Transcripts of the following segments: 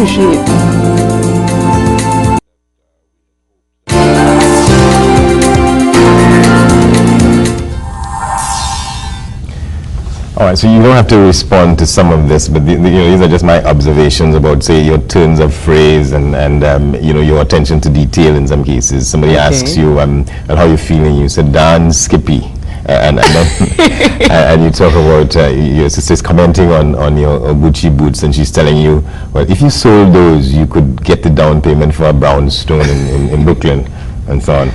appreciate. All right, so you don't have to respond to some of this, but these are just my observations about, say, your turns of phrase and your attention to detail in some cases. Somebody asks you, well, how you feeling? You said, darn skippy. And then and you talk about your sister's commenting on your Gucci boots, and she's telling you, well, if you sold those, you could get the down payment for a brownstone in Brooklyn, and so on.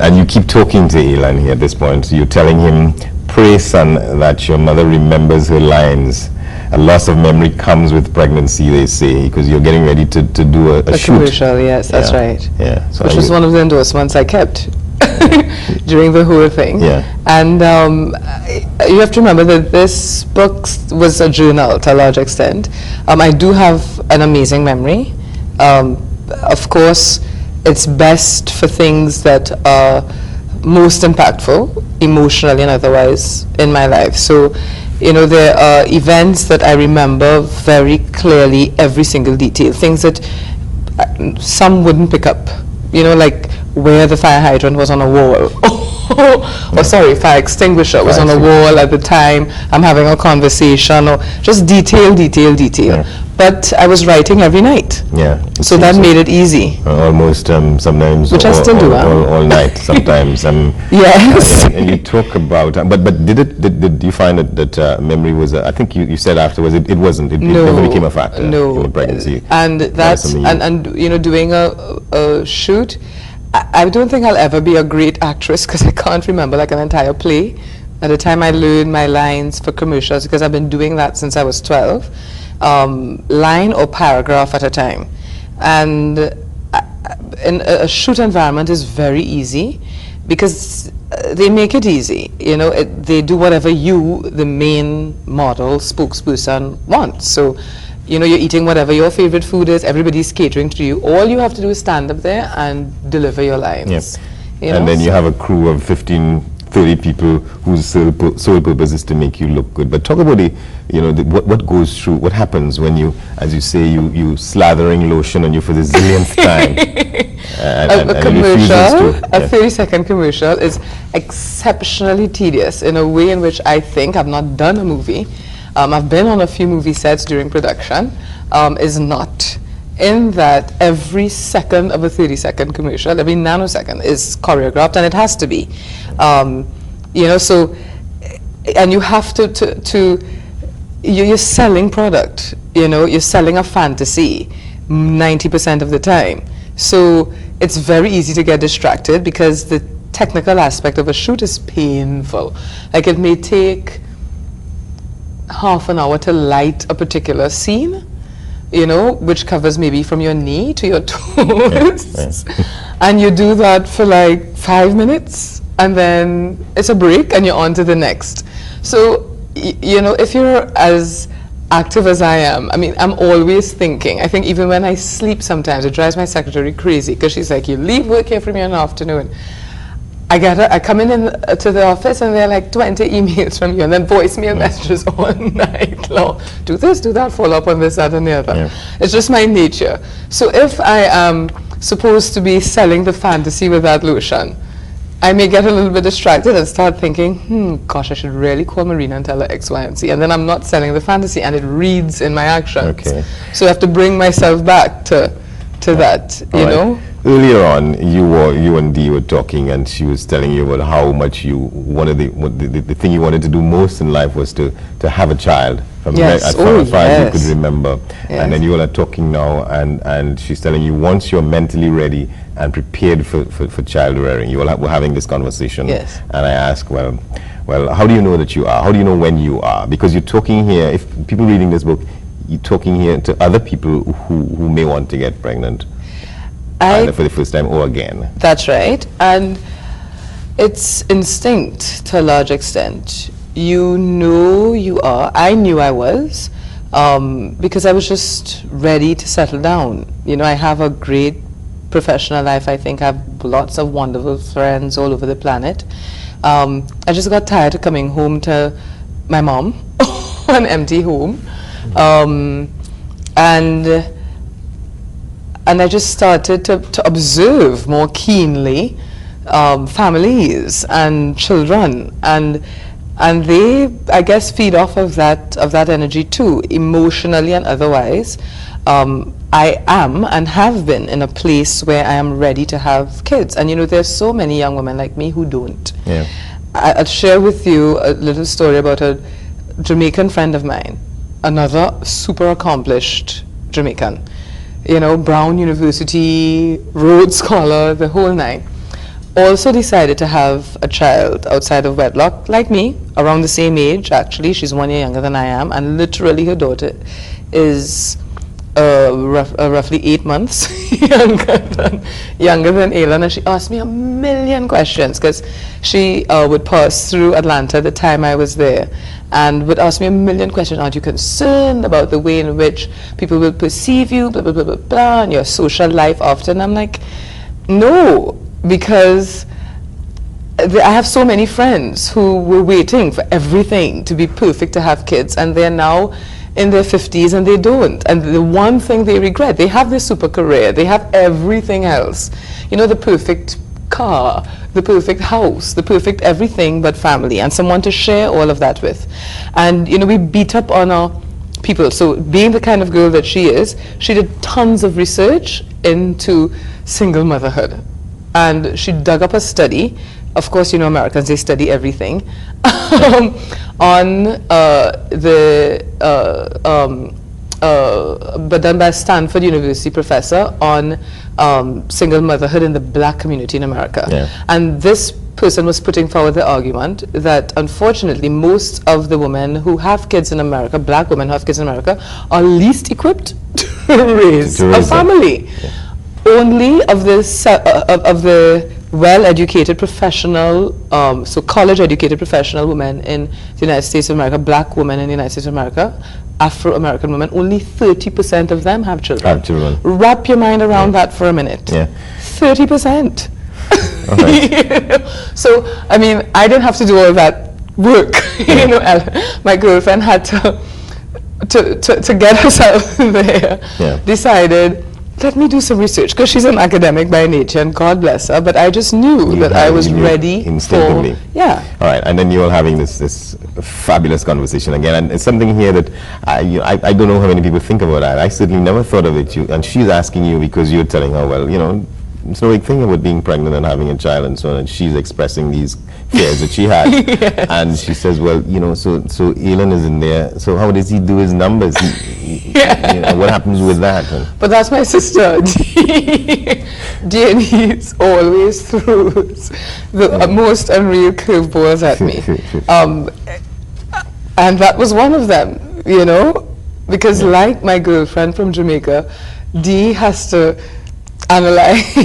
And you keep talking to Ailan here at this point. So you're telling him, pray, son, that your mother remembers her lines. A loss of memory comes with pregnancy, they say, because you're getting ready to do a shoot. Commercial, yes, that's right. Yeah. So which was one of the endorsements I kept during the whole thing. Yeah. And you have to remember that this book was a journal to a large extent. I do have an amazing memory. Of course, it's best for things that are most impactful, emotionally and otherwise, in my life. So, there are events that I remember very clearly, every single detail, things that some wouldn't pick up, like where the fire hydrant was on a wall. Fire extinguisher was on a wall at the time. I'm having a conversation, or just detail. Yeah. But I was writing every night. Yeah. So that made it easy. Almost sometimes. Which I still do. All night sometimes. Yes. And you talk about, but did you find that memory was? I think you said afterwards it wasn't. It never became a factor. No. In pregnancy. And that's doing a shoot. I don't think I'll ever be a great actress because I can't remember like an entire play. At the time I learned my lines for commercials, because I've been doing that since I was 12, line or paragraph at a time. And in a shoot environment is very easy because they make it easy. They do whatever you, the main model, spokesperson, wants. So, you're eating whatever your favorite food is, everybody's catering to you. All you have to do is stand up there and deliver your lines. Yes. And then you have a crew of 15, 30 people whose sole purpose is to make you look good. But talk about what goes through, what happens when you, as you say, you slathering lotion on you for the zillionth time. A commercial, a 30-second commercial is exceptionally tedious in a way in which I think I've not done a movie. I've been on a few movie sets during production, is not. In that every second of a 30-second commercial, every nanosecond is choreographed, and it has to be. So, and you have you're selling product, you're selling a fantasy 90% of the time. So it's very easy to get distracted because the technical aspect of a shoot is painful. Like it may take half an hour to light a particular scene, which covers maybe from your knee to your toes. And you do that for like 5 minutes, and then it's a break and you're on to the next. So, if you're as active as I am, I'm always thinking. I think even when I sleep sometimes, it drives my secretary crazy because she's like, you leave work here from here in the afternoon. I come in to the office and there are like 20 emails from you, and then voicemail messages all night long. Do this, do that, follow up on this, that, and the other. Yeah. It's just my nature. So if I am supposed to be selling the fantasy with that lotion, I may get a little bit distracted and start thinking, gosh, I should really call Marina and tell her X, Y, and Z. And then I'm not selling the fantasy, and it reads in my actions. Okay. So I have to bring myself back to that, you know? Earlier on, you and Dee were talking, and she was telling you about how much you wanted the thing you wanted to do most in life was to have a child. From as far as you could remember. Yes. And then you all are talking now, and she's telling you once you're mentally ready and prepared for child rearing, you all were having this conversation. Yes. And I asked, well, how do you know that you are? How do you know when you are? Because you're talking here, if people reading this book, you're talking here to other people who may want to get pregnant. Either for the first time or again. That's right. And it's instinct to a large extent. You know you are. I knew I was because I was just ready to settle down. I have a great professional life. I think I have lots of wonderful friends all over the planet. I just got tired of coming home to my mom, an empty home. And I just started to observe more keenly families and children, and they, I guess, feed off of that energy too, emotionally and otherwise. I am and have been in a place where I am ready to have kids, and there's so many young women like me who don't. Yeah. I'll share with you a little story about a Jamaican friend of mine, another super accomplished Jamaican, Brown University, Rhodes Scholar, the whole nine. Also decided to have a child outside of wedlock, like me, around the same age. Actually, she's 1 year younger than I am, and literally her daughter is roughly 8 months younger than Ailan, and she asked me a million questions because she would pass through Atlanta the time I was there, and would ask me a million questions. Aren't you concerned about the way in which people will perceive you, blah, blah, blah, blah, blah, and your social life after? And I'm like, no, because I have so many friends who were waiting for everything to be perfect to have kids, and they're now in their 50s and they don't. And the one thing they regret, they have this super career, they have everything else. The perfect car, the perfect house, the perfect everything but family, and someone to share all of that with. And we beat up on our people. So being the kind of girl that she is, she did tons of research into single motherhood. And she dug up a study. Of course, Americans, they study everything. On but done by a Stanford University professor on single motherhood in the black community in America. Yeah. And this person was putting forward the argument that unfortunately most of the women who have kids in America, black women who have kids in America, are least equipped to raise a family. Yeah. Only of the well-educated professional, so college-educated professional women in the United States of America, black women in the United States of America, Afro-American women, only 30% of them have children. Wrap your mind around that for a minute. Yeah. 30%. Right. So, I mean, I didn't have to do all that work. My girlfriend had to get herself there. Yeah. Decided, let me do some research, because she's an academic by nature, and God bless her, but I just knew that I was ready instinctively. Yeah. All right, and then you're all having this fabulous conversation again, and it's something here that I don't know how many people think about that. I certainly never thought of it. And she's asking you because you're telling her, well, it's no big thing about being pregnant and having a child and so on, and she's expressing these fears that she had. Yes. And she says, well, so Ailan is in there, so how does he do his numbers? What happens with that? But that's my sister. D&E's always throws the most unreal curveballs at me. And that was one of them, because like my girlfriend from Jamaica, D has to analyze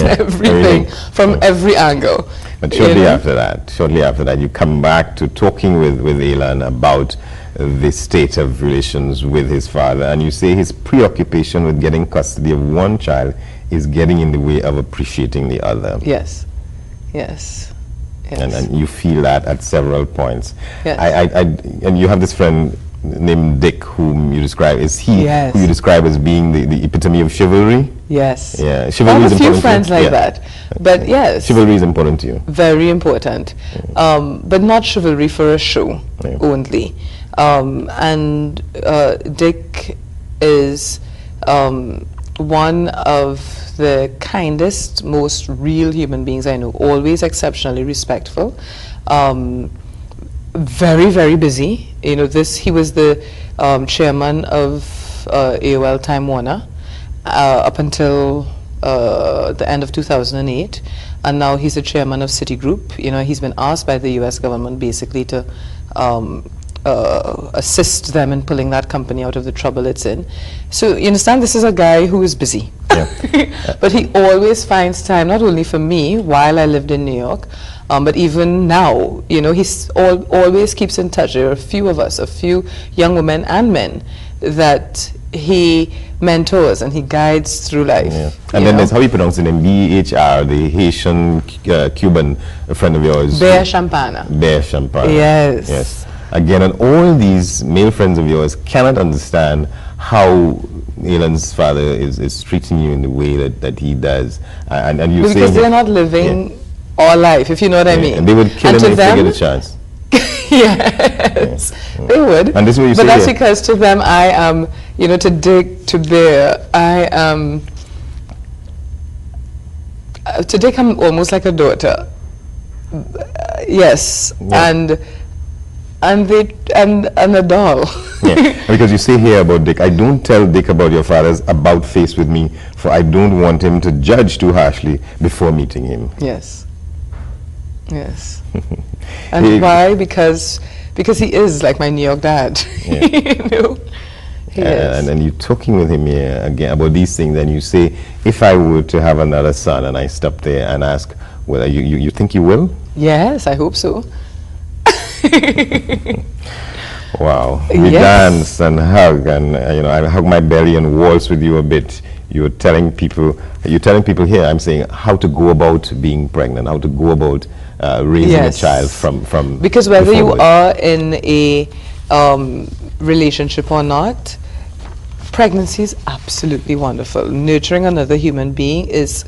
everything from every angle. But shortly after that, you come back to talking with Ailan about the state of relations with his father, and you say his preoccupation with getting custody of one child is getting in the way of appreciating the other. Yes. And you feel that at several points. Yes. And you have this friend named Dick, whom you describe, is he who you describe as being the epitome of chivalry? Yes. Yeah, I chivalry have is a few important friends to you? like that, but yes. Chivalry is important to you? Very important, but not chivalry for a show only. And Dick is one of the kindest, most real human beings I know, always exceptionally respectful. Very, very busy. He was the chairman of AOL Time Warner up until the end of 2008, and now he's the chairman of Citigroup. He's been asked by the U.S. government basically to assist them in pulling that company out of the trouble it's in. So you understand, this is a guy who is busy. Yeah. But he always finds time, not only for me while I lived in New York, but even now, he's always keeps in touch. There are a few of us, a few young women and men that he mentors and he guides through life. Yeah. And then there's how you pronounce it in BHR, the Haitian Cuban friend of yours. Bear Champagne. Bear Champagne. Yes. Again, and all these male friends of yours cannot understand how Ailan's father is treating you in the way that he does, and you say because they're not living our life, if you know what I mean. And they would kill him if they get a chance. Yes, they would. And this is what you but say that's here. because to them I am, you know, to dig, to bear, I am, to Dick I'm almost like a daughter. Yes, and a doll. Yeah, because you say here about Dick, I don't tell Dick about your father's about face with me, for I don't want him to judge too harshly before meeting him. Yes. Yes. And why? Because he is like my New York dad. Yeah. You know? He is. And then you're talking with him here again about these things, and you say, if I were to have another son, and I stop there and ask whether you think you will? Yes, I hope so. Wow. We dance and hug, and you know, I hug my belly and waltz with you a bit. You're telling people here, I'm saying how to go about being pregnant, how to go about raising a child from because whether you are in a relationship or not, pregnancy is absolutely wonderful. Nurturing another human being is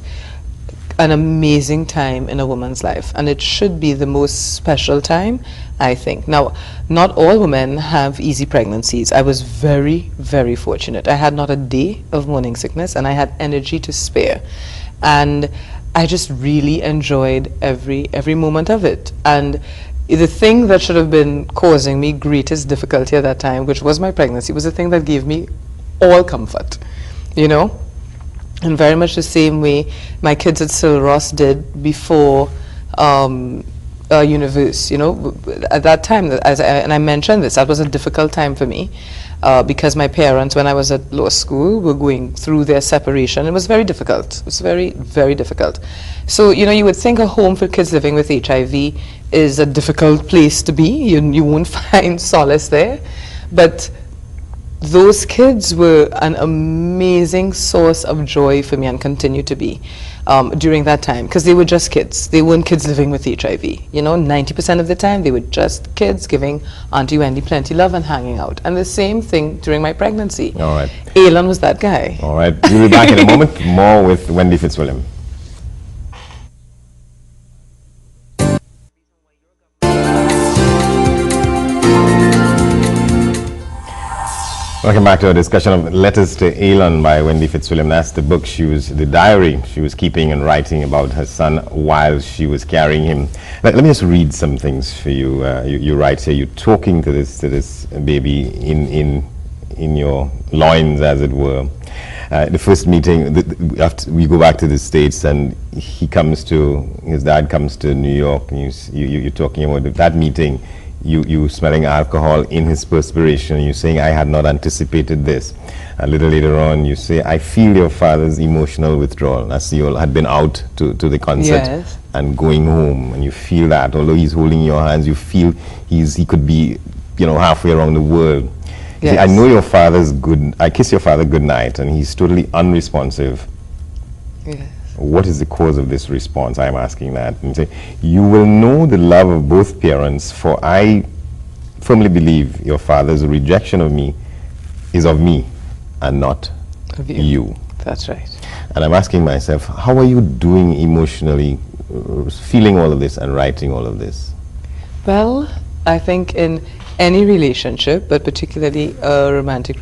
an amazing time in a woman's life, and it should be the most special time, I think. Now, not all women have easy pregnancies. I was very, very fortunate. I had not a day of morning sickness, and I had energy to spare, and I just really enjoyed every moment of it. And the thing that should have been causing me greatest difficulty at that time, which was my pregnancy, was the thing that gave me all comfort, you know. In very much the same way my kids at Sil Ross did before Universe, you know. At that time, and I mentioned this, that was a difficult time for me because my parents, when I was at law school, were going through their separation. It was very difficult. It was very, very difficult. So, you know, you would think a home for kids living with HIV is a difficult place to be. You won't find solace there. But those kids were an amazing source of joy for me and continue to be during that time, because they were just kids. They weren't kids living with HIV. You know, 90% of the time they were just kids giving Auntie Wendy plenty love and hanging out. And the same thing during my pregnancy. All right. Ailan was that guy. All right. We'll be back in a moment. More with Wendy Fitzwilliam. Welcome back to our discussion of Letters to Ailan by Wendy Fitzwilliam. That's the book the diary she was keeping and writing about her son while she was carrying him. Let me just read some things for you. You write here, you're talking to this baby in your loins, as it were. The first meeting, after we go back to the States, and his dad comes to New York, and you're talking about that meeting. You smelling alcohol in his perspiration. You're saying, I had not anticipated this. A little later on, you say, I feel your father's emotional withdrawal. As you all had been out to the concert and going home, and you feel that. Although he's holding your hands, you feel he could be, you know, halfway around the world. You say, I know your father's good. I kiss your father good night, and he's totally unresponsive. Yes. What is the cause of this response? I'm asking that. And say, you will know the love of both parents, for I firmly believe your father's rejection of me is of me and not of you. That's right. And I'm asking myself, how are you doing emotionally, feeling all of this and writing all of this? Well, I think in any relationship, but particularly a romantic